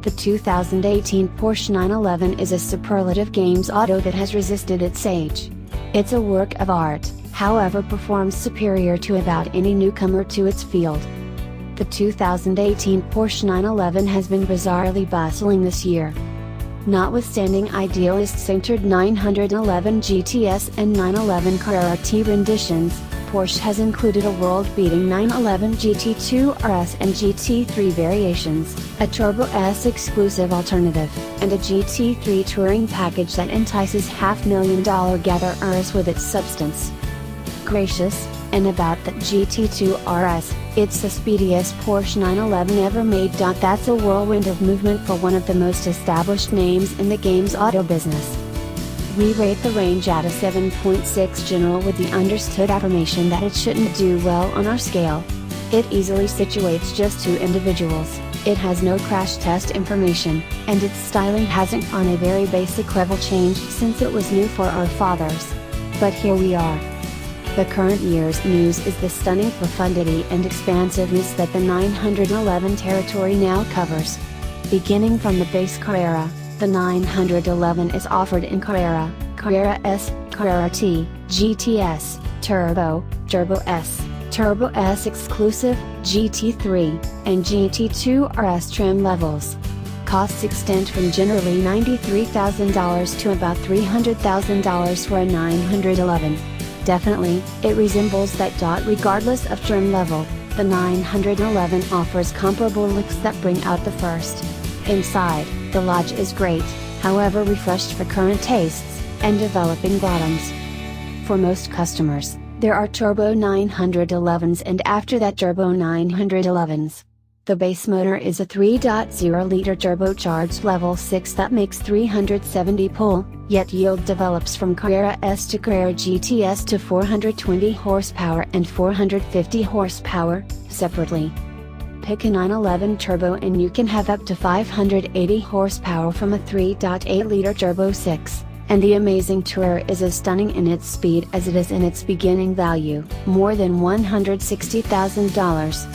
The 2018 Porsche 911 is a superlative games auto that has resisted its age. It's a work of art, however performs superior to about any newcomer to its field. The 2018 Porsche 911 has been bizarrely bustling this year. Notwithstanding idealists entered 911 GTS and 911 Carrera T renditions, Porsche has included a world-beating 911 GT2 RS and GT3 variations, a Turbo S exclusive alternative, and a GT3 Touring Package that entices $500,000 gatherers with its substance. Gracious, and about that GT2 RS, it's the speediest Porsche 911 ever made. That's a whirlwind of movement for one of the most established names in the games auto business. We rate the range at a 7.6 general with the understood affirmation that it shouldn't do well on our scale. It easily situates just two individuals, it has no crash test information, and its styling hasn't on a very basic level changed since it was new for our fathers. But here we are. The current year's news is the stunning profundity and expansiveness that the 911 territory now covers. Beginning from the base Carrera, the 911 is offered in Carrera, Carrera S, Carrera T, GTS, Turbo, Turbo S, Turbo S Exclusive, GT3, and GT2 RS trim levels. Costs extend from generally $93,000 to about $300,000 for a 911. Definitely, it resembles that. Regardless of trim level, the 911 offers comparable looks that bring out the first. Inside, the lodge is great, however refreshed for current tastes, and developing bottoms. For most customers, there are Turbo 911s and after that Turbo 911s. The base motor is a 3.0-liter turbocharged level 6 that makes 370 pull, yet yield develops from Carrera S to Carrera GTS to 420 horsepower and 450 horsepower, separately. Pick a 911 turbo and you can have up to 580 horsepower from a 3.8-liter turbo 6, and the amazing Tourer is as stunning in its speed as it is in its beginning value, more than $160,000.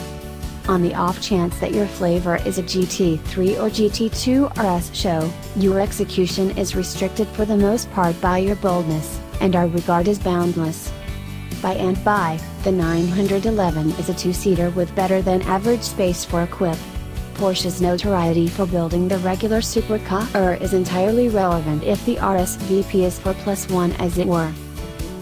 On the off chance that your flavor is a GT3 or GT2 RS show, your execution is restricted for the most part by your boldness, and our regard is boundless. By and by, the 911 is a two-seater with better than average space for a quip. Porsche's notoriety for building the regular supercar is entirely relevant if the RSVP is 4+1 as it were.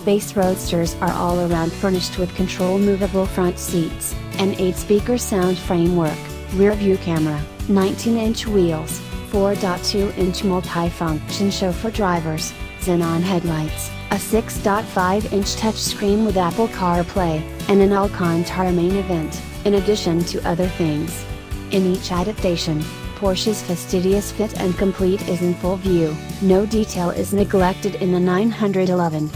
Base roadsters are all around furnished with control movable front seats, an 8-speaker sound framework, rear view camera, 19-inch wheels, 4.2-inch multi-function chauffeur drivers, xenon headlights, a 6.5-inch touchscreen with Apple CarPlay, and an Alcantara main event, in addition to other things. In each adaptation, Porsche's fastidious fit and complete is in full view, no detail is neglected in the 911.